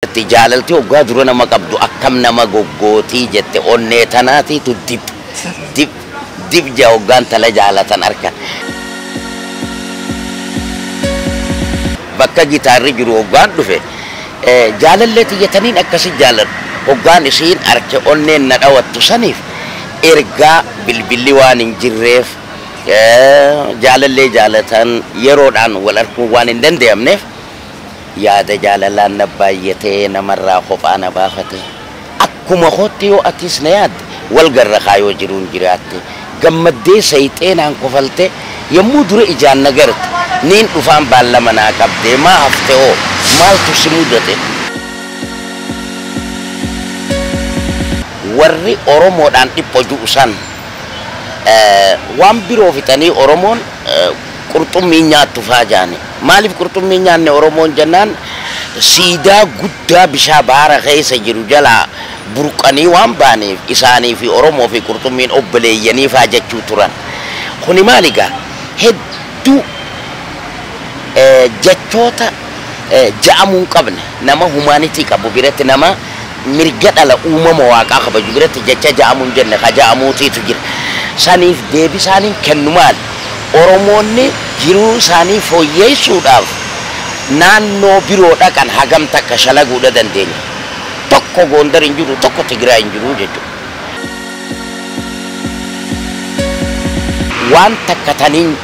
Jaalalti hoggaa dura nama qabdu akkam nama goggootii jette onnee tanaatiitu dib jaa hoggaan tala jaalatan arkan. Bakka gitaarri jiru hoggaan dhufe jaalallee xiyyataniin akkasi jaaladhu hoggaan isiin arke onneen na dhawattu saniif ergaa bilbilli waan hin jirreef jaalallee jaalatan yeroodhaan wal arguu waan hin danda'amneef yaada jaalalaan na baay'atee namarraa kophaa na baafate akkuma hootti yoo atis na yaadde wal garra kaayoo jiruun jiraatte gammaddee sayxeenaan kofalte yommuu dura ijaan na garte niin dhufaan baallama naa qabdee maa hafte oo maaltu si mudate. Warri Oromoodhaan dhipho ju'u san waan biroo fixanii Oromoon qurxummii nyaattu faajaani. Maaliif qurxummii nyaanne Oromoon jennaan siidaa guddaa bishaa baara keessa jiru jalaa burqanii waan baaneef isaanii fi Oromoo fi qurxummiin obboleeyyanii faa jechuu turan. Kuni maaligaa hedduu jechoota ja'amuu qabne nama humaanitii qabu biratti nama mirga dhala uumama waaqaa kabaju biratti jecha ja'amuun jenne ka ja'amuutiitu jira. Saniif deebii isaaniin kennu maali? Oromoonni jiruu isaanii fooyyeessuudhaaf naannoo biroo dhaqan hagam takka shalaguudha dandeenya. Tokko Gondar hin jiru, tokko Tigraay hin jiru jechuudha. Waan takka taniin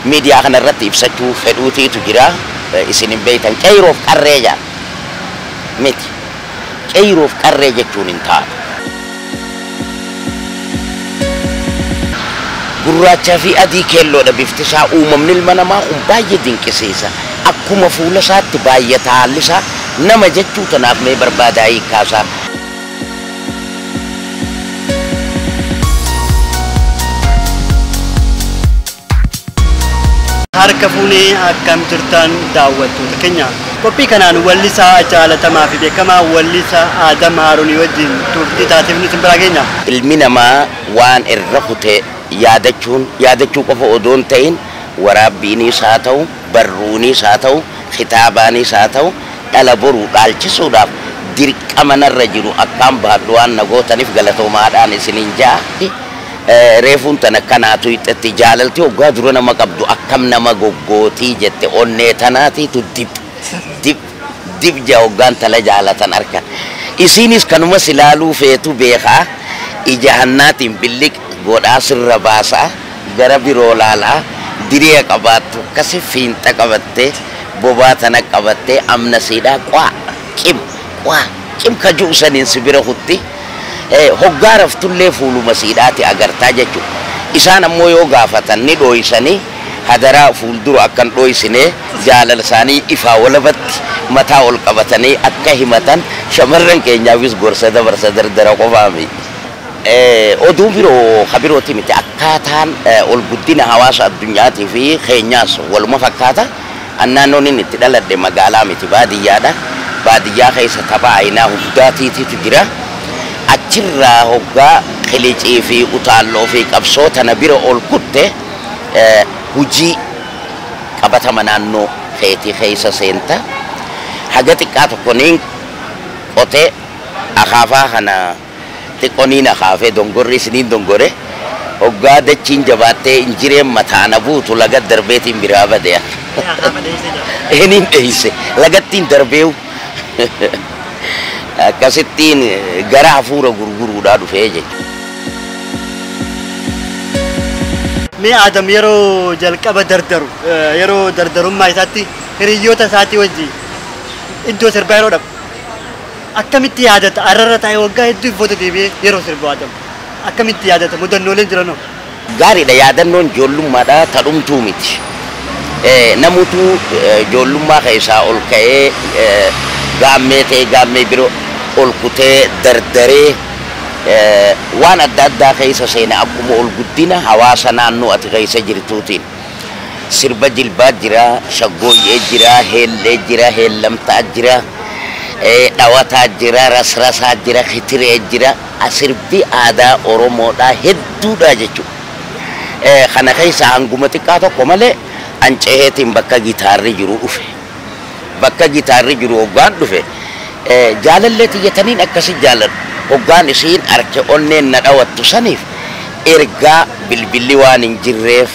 miidiyaa kanarratti ibsachuu fedhuutiitu jira. Isin hin beektan qeyroof qarree jaan miti. Qeyroof qarree jechuun hin taatu. Gurraachaa fi adii keelloodha bifti isaa uumamni ilma namaa kun baay'ee dinqisiisa. Akkuma fuula isaatti baay'ata haalli isaa nama jechuu tanaaf mee barbaadaa hiikkaasaa. Harka fuunee akkam jirtan daawwattoota keenya. Qophii kanaan wallisaa jaalatamaa fi beekamaa wallisaa Adam Haruunii wajjin turtii taasiif nuti biraa geenya. Ilmi namaa waan irra kutee yaadachuu qofa odoon ta'in waraabbiinis haa ta'u barruunis haa ta'u kitaabaanis haa ta'u dhala boruu dhaalchisuudhaaf dirqama narra jiru akkaan baadhu waan nagootaniif galatoomaadhaan isiniin jaa. Reefuun tan akkanaatu hidhatti jaalalti hoggaa dura nama qabdu akkam nama goggootii jette onnee tanaatiitu dib jaa hoggaan tala jaalatan arkan. Isiinis kanuma silaaluu feetu beekaa ija hannaatiin billiq godhaa sirra baasaa gara biroo laalaa diree qabaattu akkasi fiinxa qabattee bobaa tana qabattee amna siidhaa qim ka ju'u saniin si bira kutti hoggaa raftullee fuuluma siidhaati agartaa jechuudha. Isaan ammoo yoo gaafatan ni dhooysanii hadaraa fuuldura akkan dhooysinee jaalala isaanii ifaa walabatti mataa ol qabatanii akka himatan shamarran keenyaafis gorsa dabarsa dardara qofaami. Oduu biroo kabirooti miti akkaataan ol guddina hawaasa addunyaatii fi keenyaas waluma fakkaata. Naannoon inni itti dhaladhe magaalaa miti baadiyyaadha. Baadiyyaa keessa taphaa aynaa hundaatiitiitu jira. Achirraa hoggaa qilicii fi utaalloo fi qabsoo tana bira ol kutte hujii qabatama naannoo keetii keessa seenta. Haga xiqqaa tokkoniin qotee akaafaa kana xiqqoniin akaafee dongorri isiniin dongore hoggaa dachiin jabaattee injireen mataana buutu laga darbeetiin biraa badee'a. Eniin dheeyse lagattiin darbeewu. Akkasittiin gara hafuura gurguruudhaa dhufee jechuudha. Mee Adam yeroo jalqaba dardaru yeroo dardarummaa isaatti hiriyoota isaatii wajjin iddoo sirbaa yeroo dhabu akkamitti yaadata arrarra taa'ee waggaa hedduu foto deebi'ee yeroo sirbu Adam akkamitti yaadata mudannooleen jiranoo. Gaariidha yaadannoon ijoollummaadha tadhumtuu miti. Namutu ijoollummaa keessaa ol ka'ee gaammee ta'ee gaammee biroo ol kutee dardaree waan adda addaa keessa seena akkuma ol guddina hawaasa naannoo ati keessa jirtuutiin. Sirba jilbaa jira, shaggooyyee jira, heellee jira, heellamtaa jira, dhawataa jira, rasrasaa jira, kitiree jira. Sirbi aadaa Oromoodhaa hedduudha jechuudha. Kana keessa hanguma xiqqaa tokko malee anceheetiin bakka gitaarri jiru dhufe. bakka gitaarri jiru hoggaan dhufe jaalallee tiyyataniin akkasi jaaladhu hoggaan isiin arke onneen na dhawattu saniif ergaa bilbilli waan hin jirreef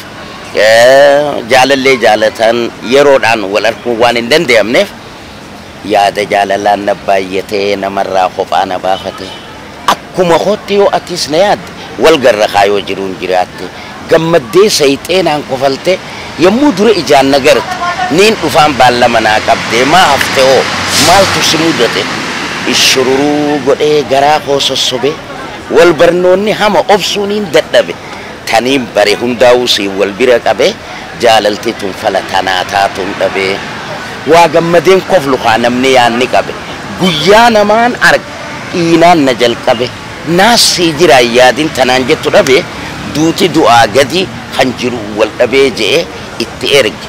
jaalallee jaalatan yeroodhaan wal arguun waan hin danda'amneef yaada jaalalaan na baay'atee namarraa kophaa na baafate akkuma kootti yoo atis na yaadde wal garra kaayoo jiruun jiraatte gammaddee sayxeenaan kofalte yommuu dura ijaan na garte niin dhufaan baallama naa qabdee maa hafte oo maaltu si mudate ishururuu godhee garaa koo sossobe wal barnoonni hama obsuuniin dadhabe taniin bare hundaa'uu si wal bira qabe jaalalti tun fala tanaa taatuun dhabe waa gammadeen koflu haa namni yaanni qabe guyyaa namaan arga dhiinaan na jalqabe naasii jira yaadin tanaan jettu dhabe duuti du'aa gadi kan jiru wal dhabee je'e itti erge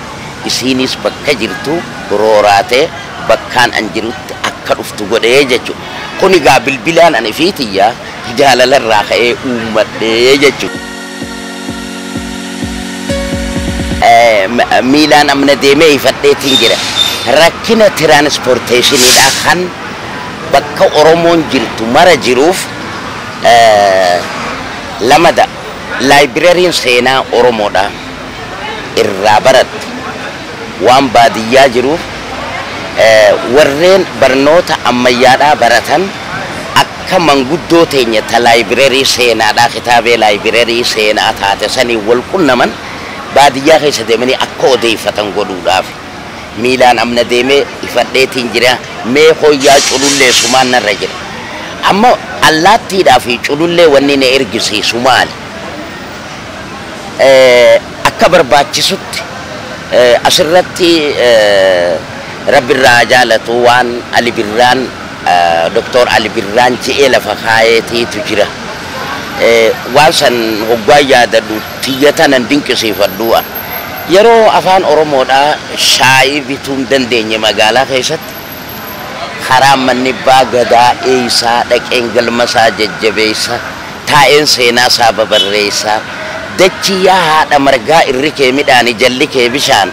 isiinis bakka jirtu rooraatee bakkaan an jirutti akka dhuftu godhee jechuudha. Kun egaa bilbilaan ani fiitiyyaa jaalalarraa ka'ee uummadhee jechuudha. Miilaan amna deemee ifadheetiin jira. Rakkina tiraanspoorteeshiniidhaa kan bakka Oromoon jirtu mara jiruuf lamada laayibirariin seenaa Oromoodhaa irraa barattu waan baadiyyaa jiruuf warreen barnoota ammayyaadhaa baratan akka manguddoo teenya ta laayibirarii seenaadhaa kitaabee laayibirarii seenaa taate sanii wal qunnaman baadiyyaa keessa deemanii akka odeeffatan godhuudhaaf miilaan amna deemee ifadheetiin jira mee hoyyaa culullee sumaan narra jira amma allaattiidhaa fi culullee wanni na ergisiisu maali akka barbaachisutti asirratti rabbirraa jaalatu waan Ali Birraan Dr. Ali Birraan je'ee lafa kaayeetiitu jira waan san hoggaa yaadadhu tiyyatanan dinqisiifadhu'a yeroo afaan Oromoodhaa shaayii bituun dandeenye magaalaa keessatti karaa manni abbaa gadaa eeysaa dhaqeen galmasaa jajjabeessa taa'een seenaa isaa babarreessaa dachiyaa haadha margaa irri kee midhaani jalli kee bishaan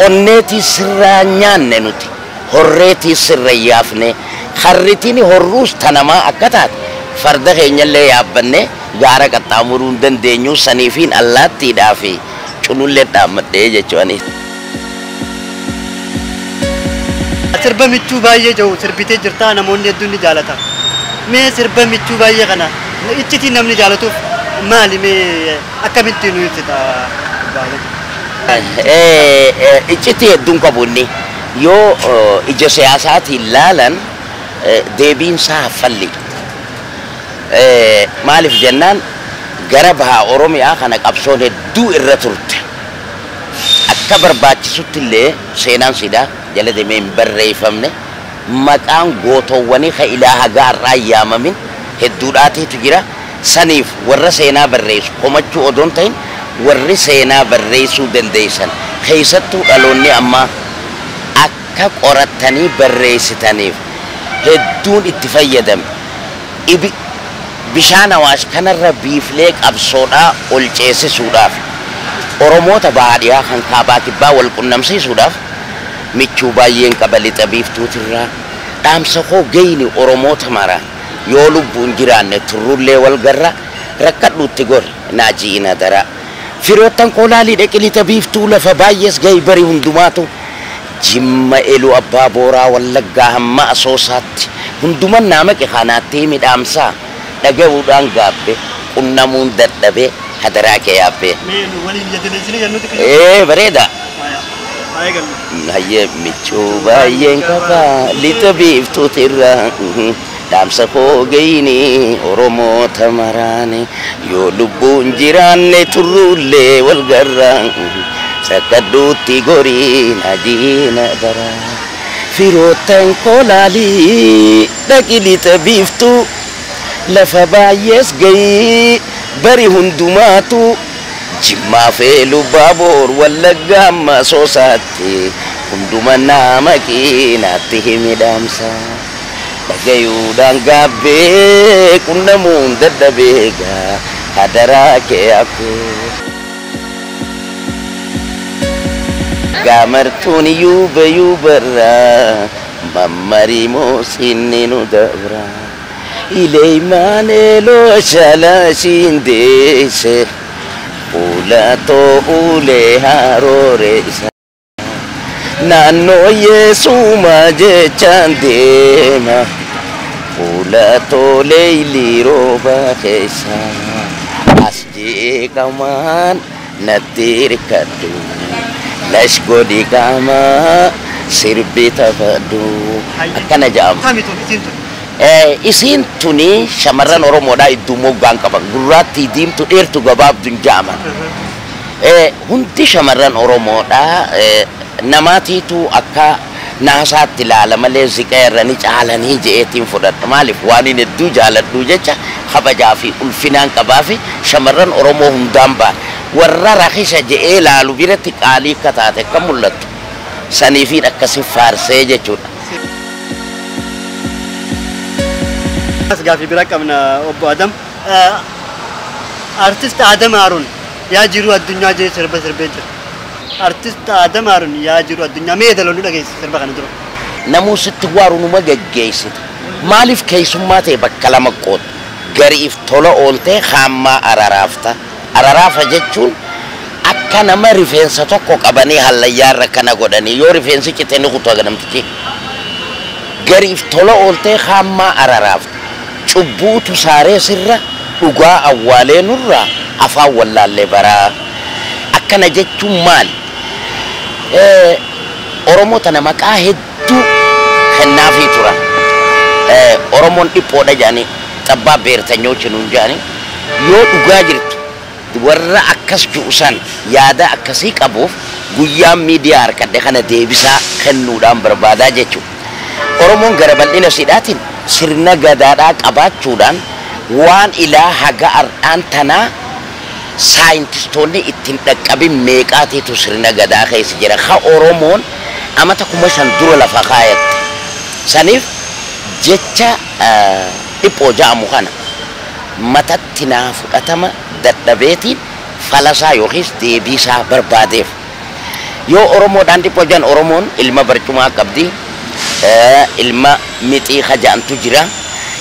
qonneetii sirraa nyaanne nuti horreetii sirra yaafne harritiin horruus tanamaa akka taate farda keenyallee yaabbanne gaara qaxxaamuruu hin dandeenyu saniifiin allaattiidhaa fi culullee dhaammadhee jechuudha. Sirba michuu baay'ee jiru sirbitee jirtaa namoonni hedduun ni jaalatan. Mee sirba michuu baay'ee kana iccitii namni jaalatuuf maali mee akkamitti nu ibsita baay'ee? Iccitii hedduun qabu inni yoo ija siyaasaatiin laalan deebiinsaa haffalli. Maaliif jennaan gara bahaa Oromiyaa kana qabsoon hedduu irra turte. Akka barbaachisutti illee seenaan sidaa jala deemee hin barreeffamne maqaan gootowwanii ka ilaaha gaarraa yaamamin hedduudhaatiitu jira. Saniif warra seenaa barreessu komachuu odoon ta'in warri seenaa barreessuu dandeessan keessattuu dhaloonni ammaa akka qorattanii barreessitaniif hedduun itti fayyadame. Bishaan Awaash kanarra biiflee qabsoodhaa ol ceesisuudhaaf Oromoota baadiyyaa kan kaabaa kibbaa wal qunnamsiisuudhaaf michuu baay'een qaba lixa biiftuutirraa dhaamsa koo geyni Oromoota mara yoo lubbuun jiraanne turrullee wal garra rakkadhuutti gor naaji'ina dara firoottan koolaalii dhaqi lixa biiftuu lafa baay'ees gahi bari hundumaatu Jimma Eluu Abbaa Booraa Wallaggaa hamma Asoosaatti hunduman naamaqe kanaatti midhaamsaa dhaga'uudhaan gaabbe qunnamuun dadhabee hadaraa kee yaabbee. Bareeda. Hayyee michuu baay'een qaba lixa biiftuutirraa dhaamsa koo geyni Oromoota maraane yoo lubbuun jiraanne turrullee wal garraa sakkadduutti gorii naaji'ina dara firoottan koolaalii dhaqi lixa biiftuu lafa baay'ees gayii bari hundumaatu Jimmaa fi Lubaaboor Wallaggaa amma Asoosaatti hunduma naamaqii naatti himidhaamsa dhagayuudhaan gaabbee qunnamuun dadhabeegaa hadaraa kee akkoo. gamartuun yuubarraa mammarii moosinni nu dabra ileeymaaneloo shalashiin deesse fuulatoo ulee harooreessa naannoo yeesuma jechaan deema fuulatoo leeylii rooba keessa as jeeqamaan natti hirkadhu lash godhi qaamaa sirbi taphadhu akkana jedhama. Isiin tuni shamarran Oromoodhaa iddoo moggaan qaban gurraattii diimtuu dheertuu gabaabduun jedhaman. Hundi shamarran Oromoodhaa namaatiitu akka naasaatti ilaala malee ziqa irranii caalanii je'eetiin fudhadha. Maaliif waan inni hedduu jaaladhu jecha kabajaa fi ulfinaan qabaa fi shamarran Oromoo hundaan ba'a. Warra rakkisa je'ee ilaalu biratti qaalii akka taate akka mul'attu saniifiin akkasii faarsee jechuudha. Gaaffii bira qabna obbo Adam. Artist Adam Haruun yaa jiru addunyaa jee sirba sirbee jira. Artist Adam Haruun yaa jiru addunyaa mee daloonni dhageesse sirba kana dura. Namuu sitti waaru numa geggeessita. Maaliif keessummaa ta'e bakka lama qoota? Gariif tola ooltee hammaa araraafta. Araraafa jechuun akka nama rifeensa tokko qabanii hallayyaarra kana godhanii yoo rifeensi cite ni kutu aganamtichi. Gariif tola ooltee hammaa araraafta. Cubbuutu saaree sirra dhugaa awwaalee nurraa afaan wallaallee baraa. Akkana jechuun maali? Oromoo tana maqaa hedduu kennaafii turan. Oromoon dhiphoodha jedhanii xabbaa beertanyoochi nuun jedhanii yoo dhugaa jirtu warra akkas ju'usan yaada akkasii qabuuf guyyaan miidiyaa harkadhe kana deebisaa kennuudhaan barbaadaa jechuudha. Oromoon gara bal'ina sidhaatiin sirna gadaadhaa qabaachuudhaan waan ilaa haga ardhaan tanaa saayintistoonni ittiin dhaqqabin meeqaatiitu sirna gadaa keessa jira. Ha Oromoon amata 5,000 dura lafa kaayatte. Saniif jecha dhiphoo ja'amu kana matatti naa fudhatama dadhabeetiin falasaa yookiis deebiisaa barbaadeef. Yoo Oromoodhaan dhiphoo jedhan Oromoon ilma barcumaa qabdi. Ilma mixii haja'antu jira,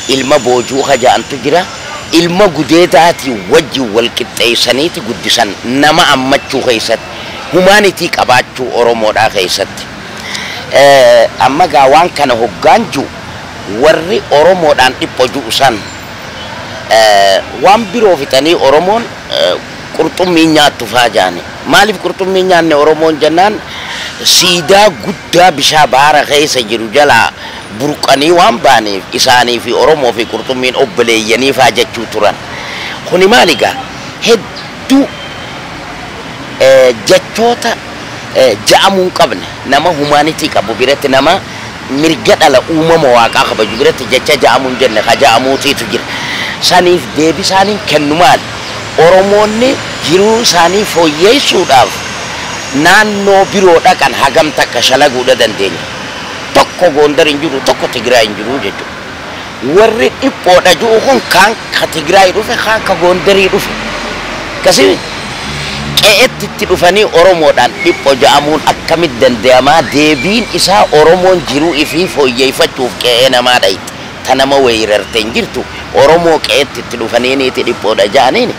ilma boojuu haja'antu jira, ilma gudeedaatii wajjin wal qixxeessaniiti guddisan nama ammachuu keessatti, humaanitii qabaachuu Oromoodhaa keessatti. Amma gaa waan kana hoggaan jiru warri Oromoodhaan dhiphoo ju'usan waan biroo fixanii Oromoon qurxummii nyaattu faa jaani. Maaliif qurxummii nyaanne Oromoon jennaan siidaa guddaa bishaa baara keessa jiru jalaa burqanii waan baaneef isaanii fi Oromoo fi qurxummiin obboleeyyanii faa jechuu turan. Kuni maaligaa hedduu jechoota ja'amuu qabne nama humaanitii qabu biratti nama mirga dhala uumama waaqaa kabaju biratti jecha ja'amuun jenne ka ja'amuutiitu jira. Saniif deebisaaniin kennu maali? Oromoonni jiruu isaanii fooyyeessuudhaaf naannoo biroo dhaqan hagam takka shalaguudha dandeenya. Tokko Gondar hin jiru, tokko Tigraay hin jiru jechuudha. Warri dhiphoodha jiru kun kaan ka Tigraay dhufe, kaan ka Gondarii dhufe. Akkasii qe'eetti itti dhufanii Oromoodhaan dhiphoo ja'amuun akkamitti danda'amaa? Deebiin isaa Oromoon jiruu ifii fooyyeeffachuuf qe'ee namaa dhayite. Ta nama weerartee hin jirtu Oromoo qe'eetti itti dhufaniiniiti dhiphoodha ja'aniini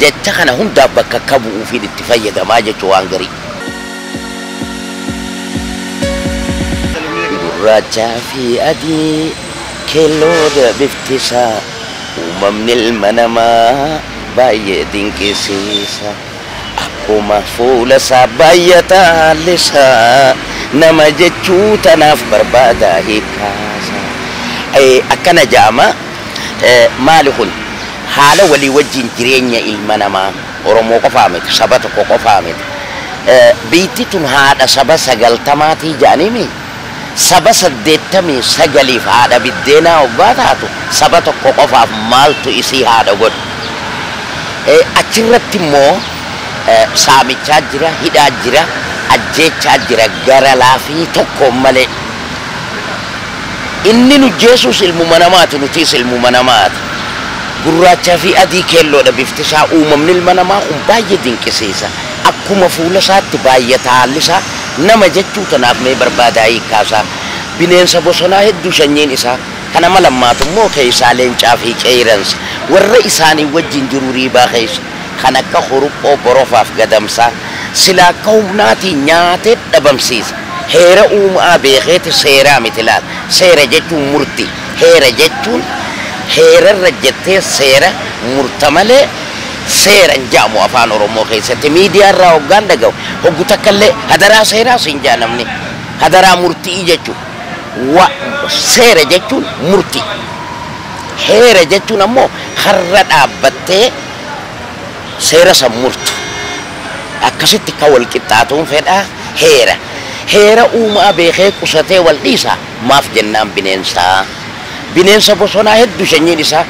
jecha kana hundaaf bakka akka bu'uufiin itti fayyadamaa jechuu waan garii. Gurraachaa fi adii keelloodha bifti isaa uumamni ilma namaa baay'ee dinqisiisa. Akkuma fuula isaa baay'ata haalli isaa nama jechuu tanaaf barbaadaa hiikaasa. Akkana jedhama maali kun haala walii wajjin jireenya ilma namaa Oromoo qofaa miti saba tokko qofaa miti. Biitti tun haadha saba 90 jedhanii saba 89 haadha biddeenaa hoggaa taatu saba tokko qofaaf maaltu isii haadha godhu. Achirratti immoo saamichaa jira, hidhaa jira, ajjeechaa jira gara laafii tokko malee. Inni nu Jeesus ilmuma namaati, nutis ilmuma namaati. Gurraachaa fi adii keelloodha bifti isaa uumamni ilma namaa kun baay'ee dinqisiisa. Akkuma fuula isaatti baay'ata haalli isaa nama jechuu tanaaf mee barbaadaa hiikaasaa bineensa bosonaa hedduu sanyiin isaa kana malammaatu immoo keessaa leencaa fi qeeransa warra isaanii wajjin jiru riibaa keessa kan akka huruphoo borofaaf gadamsaa sila akka humnaatiin nyaatee dhabamsiisa heera uumaa beekeeti seeraa miti laal seera jechuun murtii heera jechuun heerarra jettee seera murta malee seeran jaamu afaan oromoo keessatti miidiyaa irraa hoggaan dhagahu hoggu takkallee hadaraa seeraa siin jaanamni hadaraa murtii jechuun seera jechuun murtii heera jechuun ammoo har'a dhaabbattee seera san murtu akkasitti ka wal qixxaatuun fedhaa heera uumaa beekee qusatee wal dhiisa maaf jennaan bineensa bosonaa hedduu sanyiin isaa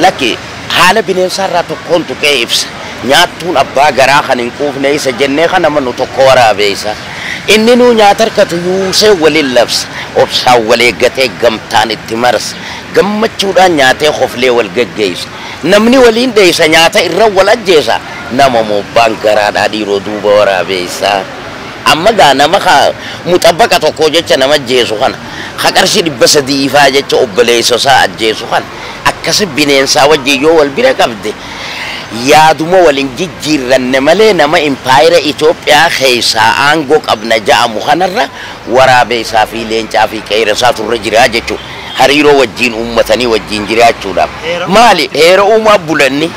lakki haala bineensaa irraa tokkoon tuqee ibsa nyaattuun abbaa garaa kan hin quufne isa jennee kan nama nu tokko waraabeessa inni nuu nyaata harkatu yuusee waliin labsa obsaan wal eeggatee gamtaan itti marsa gammachuudhaan nyaatee hoflee wal geggeessa namni waliin dheessa nyaata irra wal ajjeesa nama mobbaan garaadhaa dhiiroo duuba waraabeessa amma gaa nama muxabbaqa tokko jecha nama ajjeesu kana qarshii 300 jecha obboleessa isaa ajjeesu kana akkasi bineensaa wajjin yoo wal bira qabde yaaduma waliin jijjiirranne malee nama impaayira Itoophiyaa keessaa aangoo qabna ja'amu kanarra waraabeessaa fi leencaa fi qeerasaa turre jiraa jechuudha. Hariiroo wajjin uummatanii wajjin jiraachuudhaaf maali heera uumaa bulanni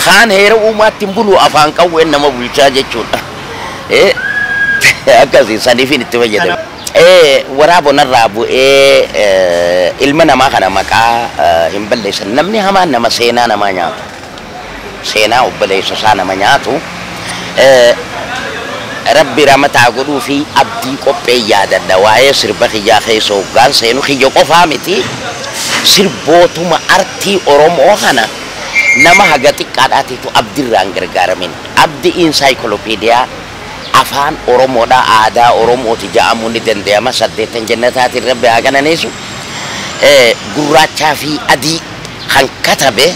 kaan heera uumaatti bulu afaan qawween nama bulchaa jechuudha. Akkasii saniifin itti fayyadamu. Waraabonarraa bu'ee ilma namaa kana maqaa hin balleessan namni hamaan nama seenaa namaa nyaatu seenaa obboleessa isaa nama nyaatu rabbi ramataa godhuu fi abdii qophee yaadadha waa'ee sirba kiyyaa keessa hoggaan seenu kiyya qofaa miti sirbootuma artii oromoo kana nama haga xiqqaadhaatiitu abdiirraan gargaaramin abdi insaayikolopiidiyaa afaan oromoodha aadaa oromooti ja'amuu ni danda'ama 8 jannataatiin rabbi haa qananiisu gurraachaa fi adii kan katabe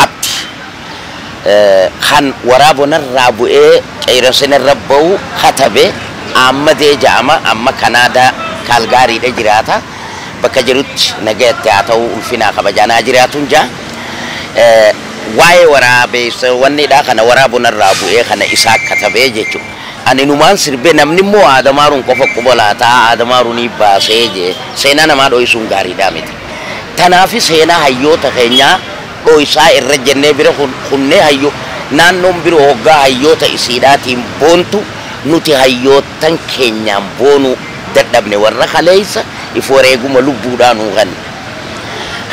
abdi kan waraabonarraa bu'ee qeeransinarra ba'u katabe ammadee ja'ama amma kanaadaa kaalgaariidha jiraata bakka jirutti nagayatti haa ta'u ulfinaa kabajaanaa jiraatuun jaa waa'ee waraabeessa wannidha kana waraabonarraa bu'ee kana isaa katabee jechuudha. Ani numaan sirbee namni immoo aadamaaruun qofa qubalaataa aadamaaruun baasee jee seenaa namaa dho'isuun gaariidhaa miti. Tanaafi seenaa hayyoota keenyaa dho'isaa irra jennee bira kunnee hayyoo naannoon biroo hoggaa hayyoota isiidhaatiin boontu nuti hayyootan keenyaan boonuu dadhabne warra kaleessa if wareeguma lubbuudhaan uuganne.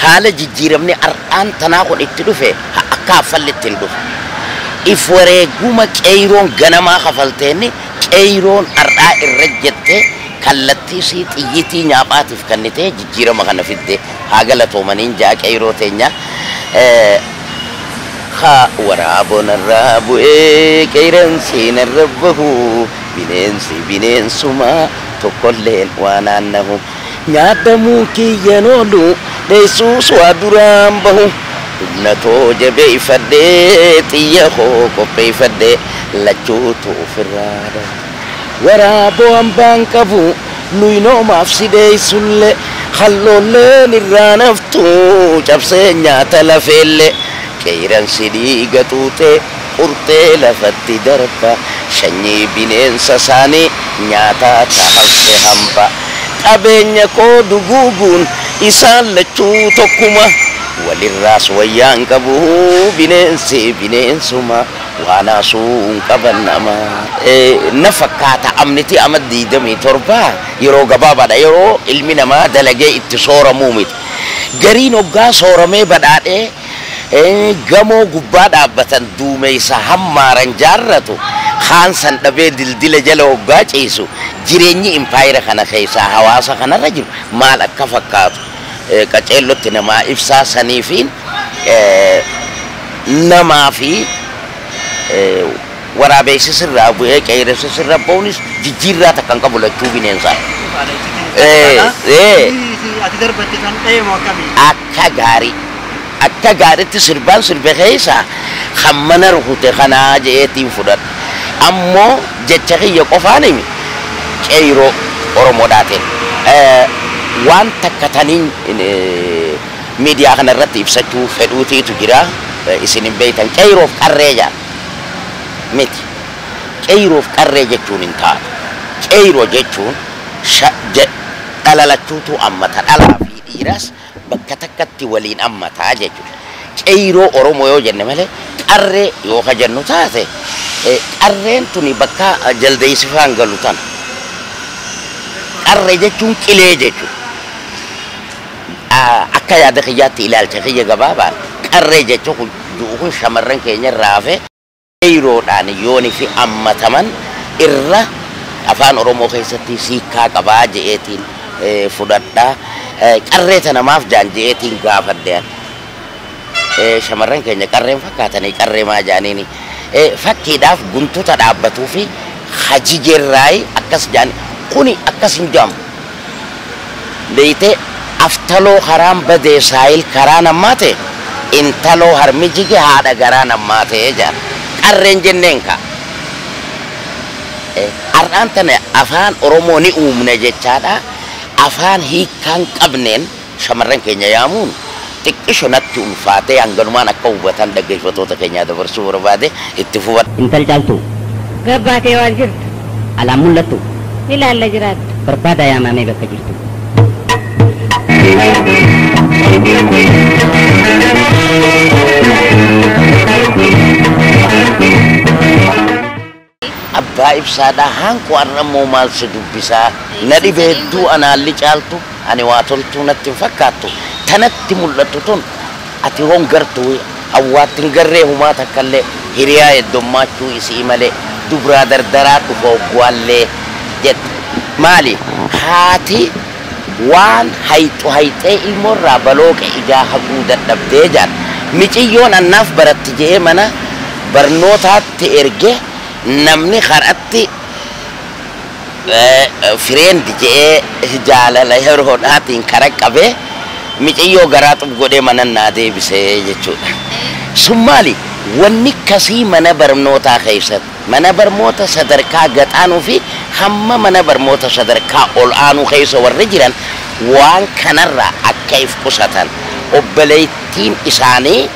Haala jijjiiramni ar'aan tanaa kun itti dhufe akka affalli ittiin dhufe. If wareeguma qeeyroon ganamaa kafalteenni qeeyroon ar'aa irra jettee kallattii sii xiyyitii nyaaphaatiif kennitee jijjiirama kana fidde haa galatoomaniin jaa qeeyroo teenya waraabonarraa bu'ee qeeransinarra bahu bineensumaa tokkolleen waan naannahu nyaadamuu kiyyan oolu dheessuus waa duraan bahu humnatoo jabeeffadhee xiyya koo qopheeffadhee lachuutu ofirraa waraaboo hambaan qabu nuynoomaaf sideessullee halloolleen irraa naftu cabsee nyaata lafeellee qeeransi dhiiga tuutee qurxee lafatti darba sanyii bineensa isaanii nyaataa taafte hamba qabeenya koo duguuguun isaan lachuu tokkuma walirraas wayyaan qabu bineensuma waanaasuun qaban nama na fakkaata amniti amma 27 yeroo gabaabaadha yeroo ilmi namaa dalagee itti sooramuu miti gariin hoggaa sooramee badhaadhee gamoo gubbaa dhaabbatan duumeysa hammaaran jaarratu kaan san dhabee dildila jala hoggaa ciisu jireenyi impaayira kana keessaa hawaasa kanarra jiru maal akka fakkaatu qaceellotti namaa ibsaa saniifiin namaa fi waraabessi sirraa bu'ee qeeransi sirra ba'uunis jijjiirraa takkan qabu lachuu bineensaa. Ati darbatti kan ta'e moo akkamii? Akka gaarii akka gaaritti sirbaan sirbe keessa hammana rukute kanaa jeetiin fudhadha. Ammoo jecha kiyya qofaanimi qeeroo Oromoodhaatiin waan takkataniin miidiyaa kanarratti ibsachuu fedhuutiitu jira. Isin hin beektan qeeroof qarree jaa miti. Qeeroof qarree jechuun hin taatu. Qeeroo jechuun dhalalachuutu ammata dhalaa fi dhiiras bakka takkatti waliin ammataa jechuudha. Qeeroo Oromoo yoo jenne malee qarree yoo ka jennu taate qarreen tuni bakka jaldeessifaan galu tana. Qarree jechuun qilee jechuudha. Akka yaada kiyyaatti ilaalcha kiyya gabaabaan qarree jechuun kun shamarran keenya raafe qeeroodhaan yoonii fi ammataman irra afaan Oromoo keessatti siikaa qabaa je'eetiin fudhadhaa. Qarree tanamaaf jaan je'eetiin gaafadheen. Shamarran keenya qarreen fakkaatanii qarree maa jaaniini. Fakkiidhaaf guntuta dhaabbatuu fi hajijeerraayi akkas jaan kuni akkas hin jaamu. Beeytee aftaloo haraan badee saayil karaa namaa ta'e intaloo harmi jige haadha garaa namaa ta'e jaan. Qarreen jenneen ka. Har'aan tana afaan Oromoo ni uumne jechaadha. Afaan hiikkaan qabneen shamarran keenya yaamuun xiqqisho natti ulfaatee hanganumaan akka hubatan dhaggeeffattoota keenyaa dabarsuu barbaade itti fufadha. Intal caaltu gabbaatee waan jirtu alaan mul'attu ilaalla jiraattu barbaada yaamamee bakka jirtu. Abbaa ibsaadhaa hanqu arrammoo maal si dubbisaa na dhibee hedduu anaalli caaltu ani waa toltuu natti hin fakkaattu tanatti mul'attu tun ati hongartuu awwaattiin garree humaa takkallee hiriyaa heddummaachuu isii malee dubraa dardaraa dhufa oggwaallee jette maali haati waan hayxu hayxee ilmoorraa balooqa ijaa haquu dadhabdee jaan miciyyoon annaaf baratti je'ee mana barnootaatti erge namni karatti fireendi je'ee jaalala yeroodhaatiin kara qabee miciyyoo garaa xub godhee mana naa deebisee jechuudha. Sun maali wanni kasii mana barnootaa keessatti mana barnoota sadarkaa gaxaanuu fi hamma mana barnoota sadarkaa ol aanuu keessa warri jiran waan kanarraa akka if qusatan obboleettiin isaanii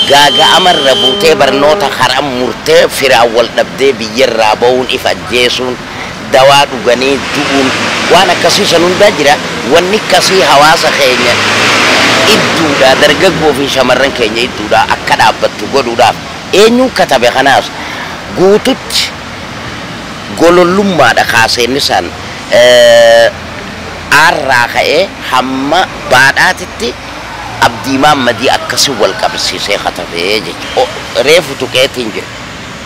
gaaga'amarra buutee barnoota haram murtee firaan wal dhabdee biyyarraa ba'uun if ajjeesuun dawaa dhuganii du'uun waan akkasii san hundaa jira. Wanni akkasii hawaasa keenya idduudha dargaggoo fi shamarran keenya idduudha akka dhaabbattu godhuudhaaf eenyuun katabe kanaas guututti gololummaadha kaaseen isaan aarraa ka'ee hamma baadhaatitti Abdii Maammadii akkasii wal qabsiisee katabee jechuudha. Reefu tuqeetiin jira.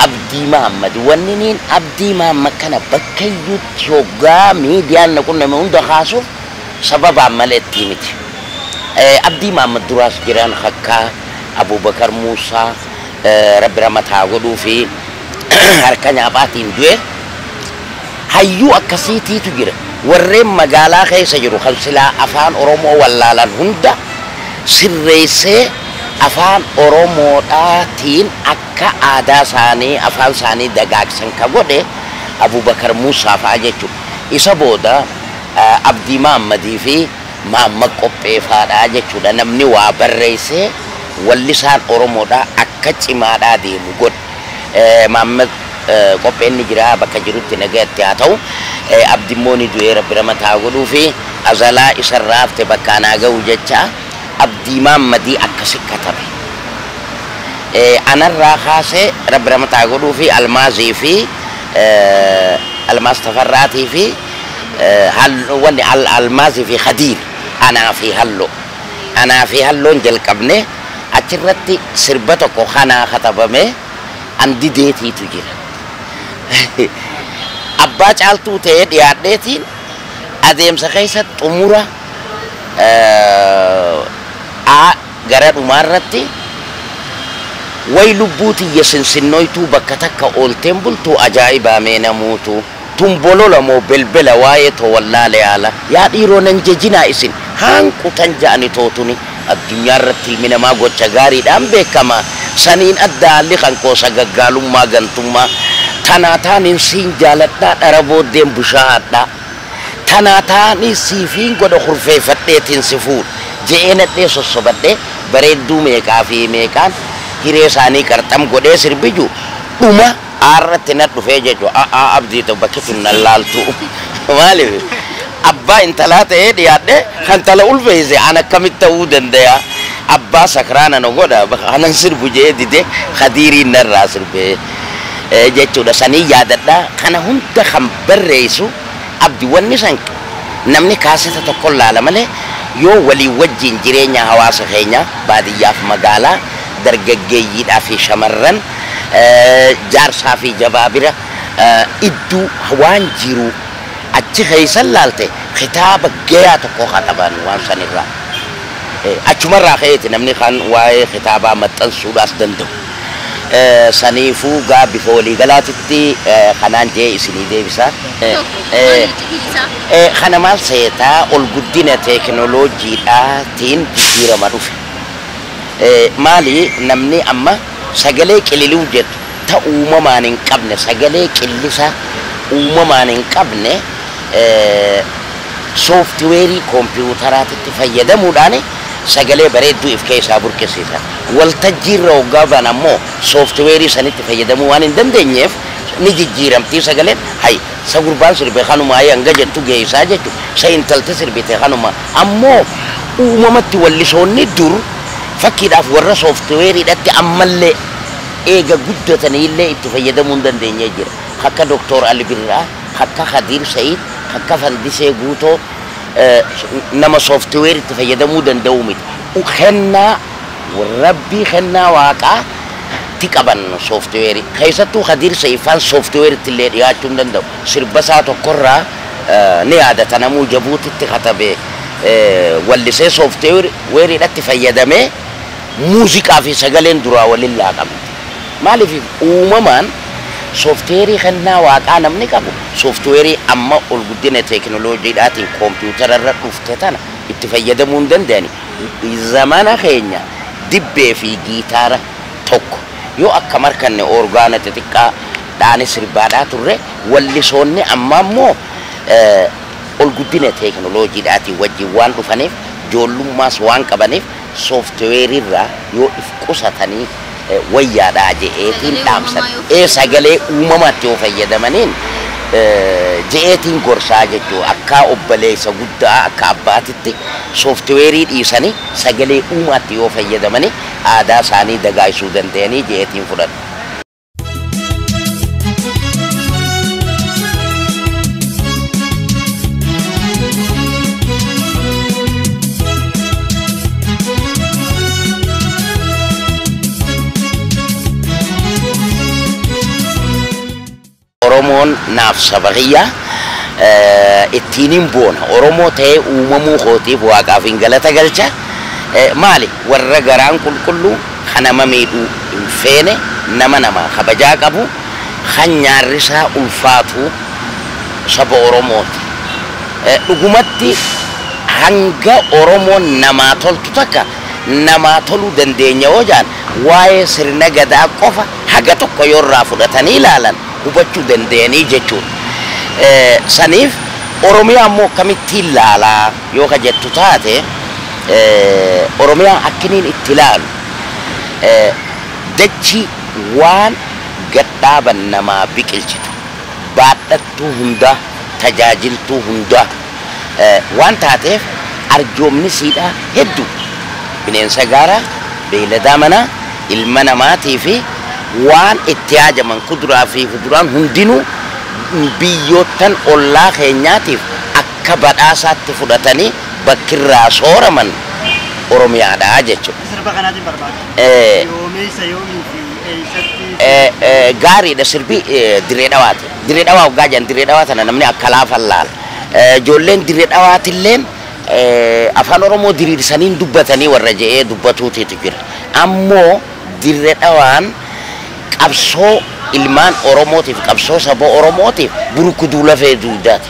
Abdii Mahammad wanni niin Abdii Mahammad kana bakka iyyuutti hoggaa miidiyaan naqunname hunda kaasuuf sababaan malee itti miti. Abdii Mahammad duraas jiran akka Abubakar Muusaa Rabbi ramataa godhuu fi harka nyaaphaatiin du'e hayyuu akkasiitiitu jira. Warreen magaalaa keessa jiru kan silaa afaan Oromoo wallaalan hunda sirreessee afaan Oromoodhaatiin akka aadaa isaanii afaan isaanii dagaagsan ka godhe Abubakar Muusaa fa'a jechuudha. Isa booda Abdii Mahammadii fi Mahammad Qopheefaadhaa jechuudha. Namni waa barreessee wallisaan Oromoodhaa akka cimaadhaa deemu godhe. Mahammad Qopheen ni jira bakka jirutti nagayatti haa ta'u. Abdimmoo ni du'ee Rabbi ramataa godhuu fi azalaa isarraa hafte bakka anaa ga'u jecha Abdii Mahammadii akkasi katabe. Anarraa kaasee Rabbi ramataa godhuu fi Almaazii fi Almaaz Tafarraatii fi wanni Almaazii fi Khadiir anaa fi halloo. Anaa fi halloon jalqabne achirratti sirba tokko kanaa katabame andi deetiitu jira. Abbaa caaltuu ta'ee dhiyaadheetiin adeemsa keessa xumura gara dhumaarratti way lubbuuti yesinsinnoytuu bakka takka oolteen bultuu ajaa'ibaa mee namuutu tumbolola moo belbela waa'ee too wallaale yaala yaa dhiiroo nan jejinaa isin hanqutan ja'ani tootuni addunyaa irratti ilmi namaa gocha gaariidhaan beekama saniin adda haalli kan koosa gaggaalummaa gantummaa tanaa taanin siin jaaladhaa dhara booddeen bushaadhaa tanaa taani siifiin godha kurfeeffadheetiin si fuudh je'ee nadhee sossobadhee bareedduu meeqaa fi meeqaan hiree isaanii qarxam godhee sirbiju dhuma aarratti na dhufee jechuudha abdii ta'u bakki tun nan laaltu maaliif abbaa intalaa ta'ee dhiyaadhe kan tala ulfeesse an akkamitti ta'uu danda'a abbaa sakraana na godha kanan sirbu jee dide khadiiriin narraa sirbee jechuudha sanii yaadadhaa kana hunda kan barreessu abdi wanni san namni kaaseta tokko laala malee yoo walii wajjin jireenya hawaasa keenya baadiyyaaf magaalaa dargaggeeyyiidhaa fi shamarran jaarsaa fi jabaabira idduu waan jiru achi keeysan laalte kitaaba gayaa tokko kataban waan sanirraa achumarraa ka'eeti namni kan waa'ee kitaabaa maxxansuudhaas danda'u saniifuu gaabbifa waliigalaatitti kanaan jee isinii deebisaa kana maal seetaa ol guddina teekinooloojiidhaatiin jijjiirama dhufe maali namni amma sagalee qililuu jettu ta uumamaan hin qabne sagalee qillisa uumamaan hin qabne sooftiweerii koompiyuutaraatitti fayyadamuudhaan sagalee bareedduu if keessaa burqisiisa waltajjiirra hoggaafan ammoo sooftiweerii sanitti fayyadamuu waan hin dandeenyeef ni jijjiiramtii sagaleen hay sa gurbaan sirbe kanuma hanga jettu geessaa jechu sa intalte sirbite kanuma ammoo uumamatti wallisoonni dur fakkiidhaaf warra sooftiweeriidhatti ammallee eega guddataniillee itti fayyadamuu hin dandeenye jira akka Dr. Ali Birraa akka Khadir Said akka Fandisee Guutoo nama software itti fayyadamuu danda'u miti kennaa rabbii kennaa waaqaa ti qaban software keessattuu Khadir Saifaan software itti illee dhiyaachuu hin danda'u sirbasaa tokkorraa ni yaadata namuu jabuutitti katabe wallisee software weeriidhatti fayyadamee muuziqaa fi sagaleen duraa waliin laaqamte maaliif uumamaan software kennaa waaqaa namni qabu software amma ol guddina teekinooloojiidhaatiin koompiyuutara irra dhufte tana itti fayyadamuu hin danda'ani zamana keenya dibbee fi giitaara tokko yoo akka markanne orgaana xixiqqaa dhaani sirbaadhaa turre wallisoonni amma immoo ol guddina teekinooloojiidhaatiin wajjin waan dhufaniif ijoollummaas waan qabaniif software irraa yoo if qusatanii wayyaadhaa je'eetiin dhaamsan sagalee uumamaatti yoo fayyadamaniin je'eetiin gorsaa jechuu akka obboleessa guddaa akka abbaatitti softweerii dhiisanii sagalee uumamaatti yoo fayyadamanii aadaa isaanii dagaaguu danda'anii je'eetiin fudhatu. Oromoon naaf sabaqiyyaa ittiin boona Oromoo ta'ee uumamuu kootiif waaqaaf hin galata galcha maali warra garaan qulqulluu kanama miidhuu hin feene nama kabajaa qabu kan nyaarrisaa ulfaatu saba Oromooti dhugumatti hanga Oromoon namaa toltu takka namaa toluu dandeenya yoo jaan waa'ee sirna gadaa qofa haga tokko yoo irraa fudhatanii ilaalan hubachuu danda'anii jechuudha. Saniif Oromiyaa ammoo akkamitti ilaalaa yoo ka jettu taate Oromiyaa akkiniin itti ilaalu dachi waan gadhaaban namaa biqilchitu baadhattuu hundaa tajaajiltuu hundaa waan taateef arjoomni siidhaa hedduu bineensa gaaraa beeyladaa manaa ilma namaatii fi waan itti haajaman kuduraa fi fuduraan hundinuu biyyootan ollaa keenyaatiif akka badhaasaatti fudhatanii bakkirraa sooraman Oromiyaadhaa jechuudha. Sirba kanaatiin barbaada. Yoomeessa yoomii fi eessatti. Gaariidha sirbi dirree dhawaati. Dirree dhawaa waggaa jan dirree dhawaa tana namni akka laafan laala. Ijoolleen dirree dhawaatilleen afaan Oromoo diriirsaniin dubbatanii warra je'ee dubbatuutiitu jira. Ammoo dirree dhawaan qabsoo ilmaan Oromootiif qabsoo saba Oromootiif burkuduu lafee duudaati.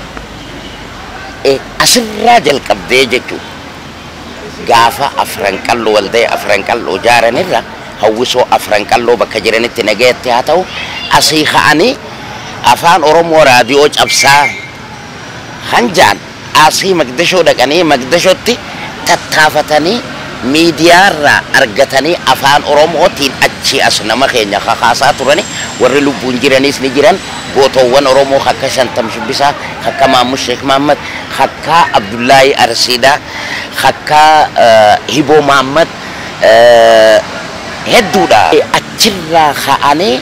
Asirraa jalqabdee jechuudha. gaafa afran qalloo walday afran qalloo jaaranirra hawwisoo afran qalloo bakka jiranitti nageetti haa ta'u asii ka'anii afaan Oromoo raadiyoo cabsaa hanjaan asii Magdashoo dhaqanii Magdashootti tattaafatanii miidiyaarraa argatanii afaan Oromootiin achi as nama keenya kakaasaa turani warri lubbuun jiranis ni jiran gootoowwan Oromoo akka Shantam Shubbisaa akka Maamush Sheekh Mahammad akka Abdullaahi Arsiidaa akka Hiboo Mahammad hedduudha achirraa ka'anii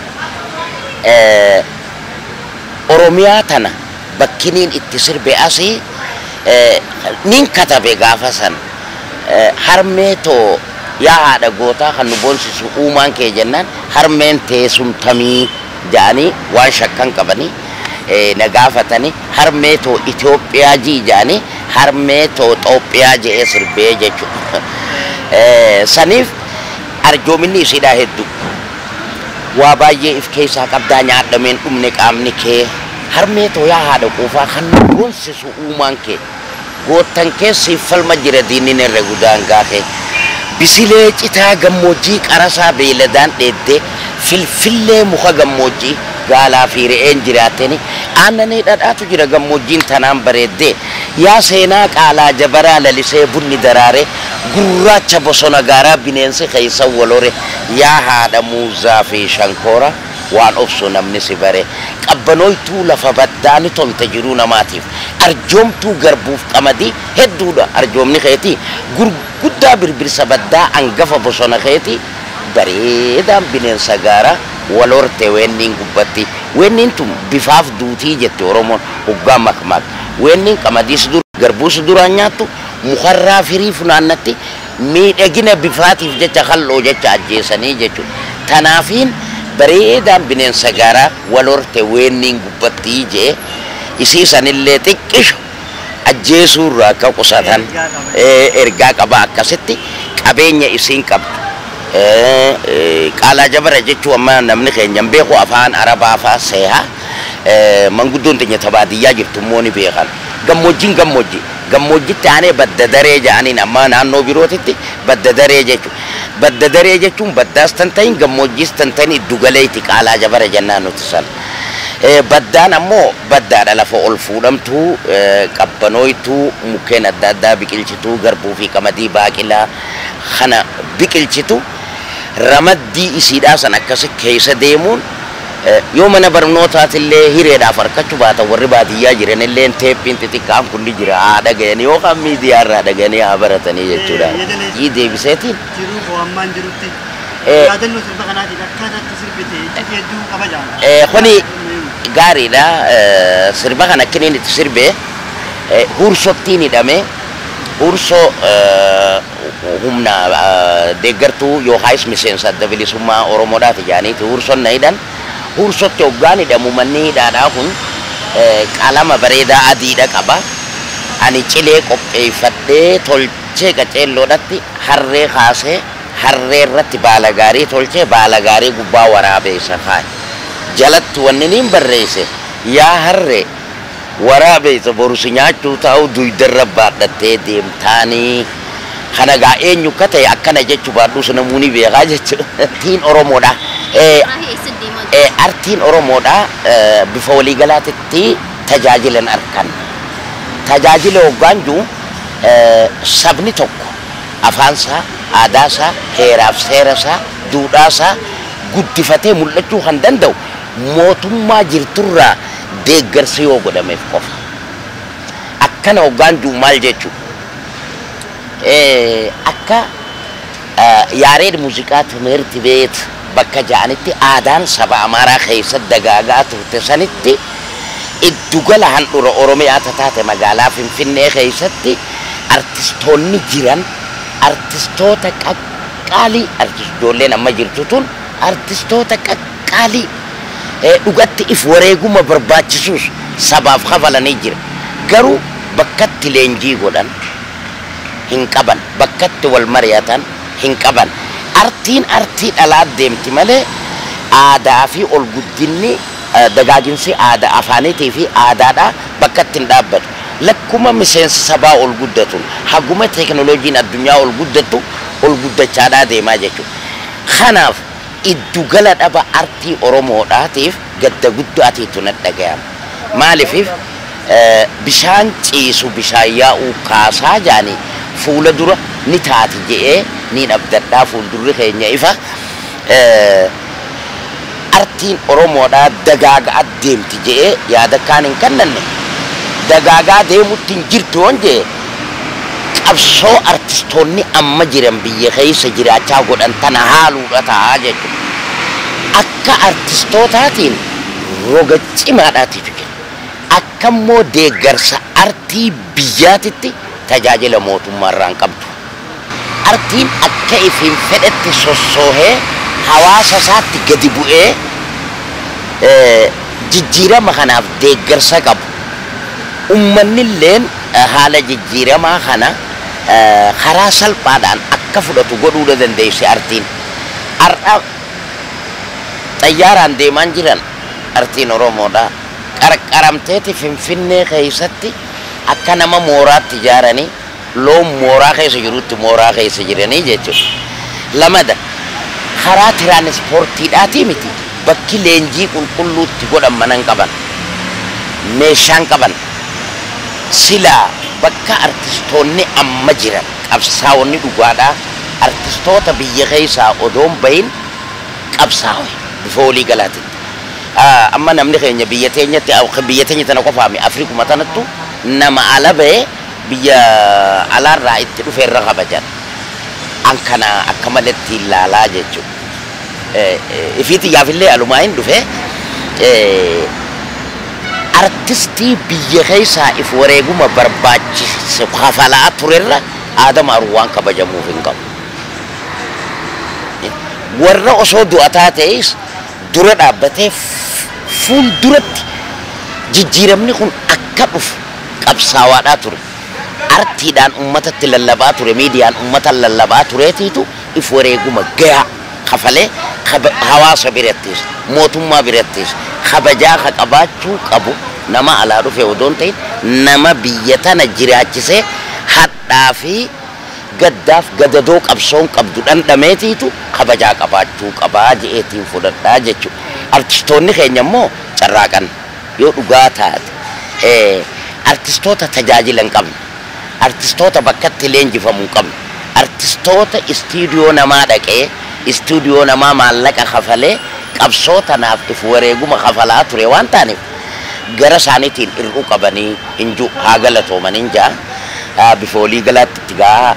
Oromiyaa tana bakkiniin itti sirbe asii nin katabe gaafa san harmeetoo yaa haadha gootaa kan nu boonsisu uumaan kee jennaan harmeen teessumtamii jaanii waan shakkan qabanii na gaafatanii harmeetoo Itoophiyaa jii jaanii harmeetoo Itoophiyaa je'ee sirbee jechuudha. Saniif arjoominni isiidhaa hedduu waa baay'ee if keessaa qabdaa nyaadhameen dhumne qaamni kee harmeetoo yaa haadha quufaa kan nu boonsisu uumaan kee gootan keessi falma jira diinin irra gudaan gaafee bisilee citaa gammoojjii qarasaa beeladaan dheeddee filfillee muka gammoojjii gaalaa fi re'een jiraatanii aannanii dhadhaatu jira gammoojjiin tanaan bareeddee yaa seenaa qaalaa jabaraa lalisee bunni daraare gurraacha bosona gaaraa bineensi keessa walore yaa haadha muuzaa fi shankoora waan obsu namni si bare qabbanoytuu lafa baddaani tolte jiruu namaatiif arjoomtuu garbuuf qamadii hedduudha arjoomni keetii gurguddaa birbirsa baddaa angafa bosona keetii bareedaan bineensa gaaraa walorte wenniin gubbatti wenniin tun bifaaf duutii jette Oromoon hoggaa makmaak wenniin qamadiis dur garbuus duraan nyaattu mukarraa firii funaannatti miidhagina bifaatiif jecha kalloo jecha ajjeesanii jechuudha tanaafiin bareedaan bineensa gaaraa walorte wenniin gubbatti jee isii sanillee xiqqishu ajjeesuurraa akka qusatan ergaa qaba akkasitti qabeenya isiin qabdu qaalaa jabara jechuu amma namni keenya beeku afaan arabaa faa seeha manguddoon teenya tabaadiyyaa jirtu immoo ni beekan gammoojjiin gammoojjitti aanee badda daree jedhaniin amma naannoo birootitti badda daree jechuudha. Badda daree jechuun baddaas tan ta'in gammoojjiis tan ta'in iddu galeetti qaalaa jabara jennaan nuti san. Baddaan ammoo baddaadha lafa ol fuudhamtuu qabbanooytuu mukkeen adda addaa biqilchituu garbuu fi qamadii baaqilaa kana biqilchitu ramaddii isiidhaa san akkasi keessa deemuun yoo mana barnootaatillee hireedhaaf harkachuu baatan warri baadiyyaa jiranillee teeppiin xixiqqaan kun ni jira haa dhagayanii yookaan miidiyaarraa dhagayanii haa baratanii jechuudha. Ii deebiseetiin. Jiruu bo'ammaan jirutti yaadannoo sirba kanaatiin akkaataatti sirbite hedduu kabajaa. Kuni gaariidha sirba kana akkiniin itti sirbee hursottiin hidhamee hursoo humna deeggartuu yookaas miseensa adda bilisummaa Oromoodhaati jedhaniiti hursoon na hidhan hursotti hoggaan hidhamu manni hidhaadhaa kun qalama bareedaa adiidha qaba ani cilee qopheeffadhee tolchee qaceelloodhatti harree kaasee harree irratti baala gaarii tolchee baala gaarii gubbaa waraabeessa kaaye jalatti wanni niin barreesse yaa harree waraabeessa borusi nyaachuu ta'u duydarra baadhattee deemtaanii kana gaa eenyu akka ta'e akkana jechuu baadhuus namuuni beekaa jechuudha. Artiin Oromoodha. Artiin Oromoodha bifa waliigalaatitti tajaajilan arkan. Tajaajila hoggaan jiru sabni tokko afaansaa, aadaasaa, heeraaf seerasaa, duudhaasaa guddifatee mul'achuu kan danda'u mootummaa jirturraa deeggarsi yoo godhameef qofa. Akkana hoggaan jiru maal jechuudha? Akka yaareed muuziqaa timirti beet bakka ja'anitti aadaan saba Amaaraa keessatti dagaagaa turte sanitti iddugala handhuura Oromiyaa taate magaalaa Finfinnee keessatti artistoonni jiran artistoota qaqqaalii artistoolleen amma jirtu tun artistoota qaqqaalii dhugatti if wareeguma barbaachisuus sabaaf kafalanii jira garuu bakkatti leenjii godhan hin qaban bakkatti wal mari'atan hin qaban artiin artii dhalaa deemti malee aadaa fi ol guddinni dagaaginsi aadaa afaaniitii fi aadaadhaa bakkatti hin dhaabbatu lakkuma miseensa sabaa ol guddatun haguma teknooloojiin addunyaa ol guddattu ol guddachaadhaa deemaa jechuudha. Kanaaf iddugala dhaba artii Oromoodhaatiif gadda guddaatiitu na dhagayama. Maaliif bishaan ciisu bishaan yaa'uu kaasaa jaanii fuula dura ni taati jedhee ni abdadhaa fuuldurri keenya ifa. Artiin Oromoodhaa dagaagaa deemti jedhee yaada kaan hin kennanne. Dagaagaa deemutti hin jirtu wanjee qabsoo artistoonni amma jiran biyya keessa jiraachaa godhan tana haaluudha ta'a jechuudha. Akka artistootaatiin roga cimaadhaatiif jira. Akkammoo deeggarsa artii biyyaatitti tajaajila mootummaarraan qabdu. Artiin akka ifiin fedhetti sossoohee hawaasa isaatti gadi bu'ee jijjiirama kanaaf deeggarsa qabu. Ummannilleen haala jijjiiramaa kana karaa salphaadhaan akka fudhatu godhuu dandeesse artiin. Har'a xayyaaraan deemaan jiran artiin Oromoodhaa qarqaramteeti Finfinnee keessatti akka nama mooraatti ijaaranii loon mooraa keessa jirutti mooraa keessa jiranii jechuudha. Lamada karaa tiraanispoortiidhaatii miti bakki leenjii qulqulluutti godhan manan qaban meeshaan qaban silaa bakka artistoonni amma jiran qabsaa'onni dhugaadhaa artistoota biyya keessaa odoon bahin qabsaa'e bifa walii galaatitti. Amma namni keenya biyya teenya tana qofaami Afrikuma tanattu nama ala ba'ee biyya alaarraa itti dhufeerra kabajan. An kana akka malatti ilaalaa jechuudha. Ifiiti yaafillee alumaa hin dhufe artistii biyya keessaa if wareeguma barbaachisu kafalaa turerra Aadama Arwaan kabajamuuf hin qabu. Warra osoo du'ataa ta'es dura dhaabbatee fuulduratti jijjiiramni kun akka dhufu qabsaawaadhaa ture. Artiidhaan ummatatti lallabaa ture, miidiyaan ummata lallabaa tureetiitu if wareeguma gahaa kafalee hawaasa birattis mootummaa birattis kabajaa ka qabaachuu qabu nama alaa dhufe odoon ta'in nama biyya tana jiraachisee hadhaa fi gaddaaf gadadoo qabsoon qabdu dhandhameetiitu kabajaa qabaachuu qabaa je'eetiin fudhadhaa jechuudha. Artistoonni keenya immoo carraaqan yoo dhugaa taate artistoota tajaajila hin qabne, artistoota bakkatti leenjifamuu hin qabne, artistoota istiidiyoo namaa dhaqee istuudiyoo namaa maallaqa kafalee qabsoo tanaaf if wareeguma kafalaa ture waan taaneef gara isaaniitiin ir'uu qabanii injuu haa galatoomaniin jaa bifa walii galaatti itti gahaa.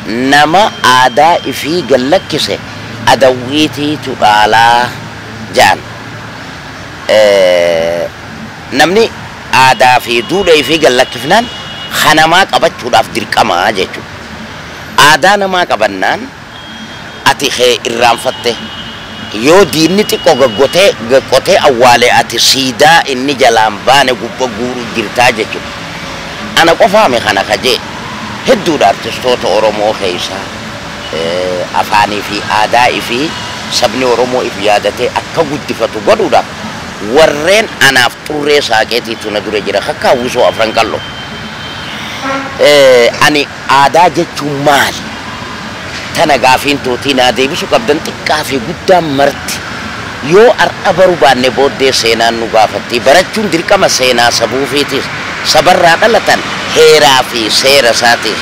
Nama aadaa ifii gallakkise adawwiitiitu dhaalaa jaan. Namni aadaa fi duudhaa ifii gallakkifnaan hanamaa qabachuudhaaf dirqamaa jechuudha. Aadaa namaa qabannaan ati irraanfatte yoo diinni xiqqoo gaggotee awwaalee ati siidaa inni jalaan baane gubba guuru jirtaa jechuudha. Ana qofaame kana kajee hedduudha artistoota Oromoo keessaa afaanii fi aadaa fi sabni Oromoo if yaadatee akka guddifatu godhuudhaaf warreen anaaf xurree saaqeetiitu na dura jira akka hawwisoo afran qal'oo. Ani aadaa jechuun maali? Tana gaafiin tootii naa deebisu qabdan xiqqaa fi guddaan marti yoo har'a baruu baanne booddee seenaan nu gaafatti. Barachuun dirqama seenaa sabuufiitis sabarraa dhalatan heeraa fi seera isaatiif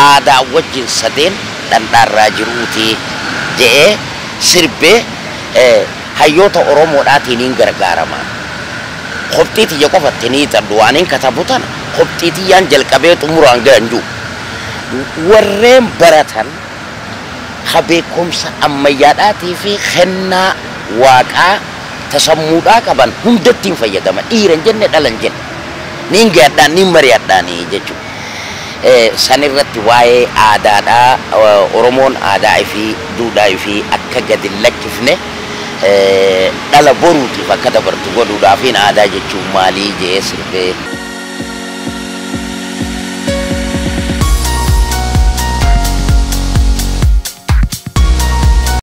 aadaa wajjin sadeen dhandhaarraa jiruuti jedhee sirbee hayyoota Oromoodhaatiin hin gargaarama. Qophiitiyya qofatti ni xaddu waan hin katabu tana qophiitiyyaan jalqabee xumuraan gahan jiru. Warreen baratan beekumsa ammayyaadhaatii fi kennaa waaqaa tasammuudhaa qaban hundattiin fayyadaman dhiiran jenne dhalan jenne niin gaadhaan niin mari'adhaanii jechuudha. sanirratti waa'ee aadaadhaa Oromoon aadaa fi duudhaa fi akka gadi lakkifne dhala boruutiif akka dabartu godhuudhaaf aadaa jechuun maalii jee sirbee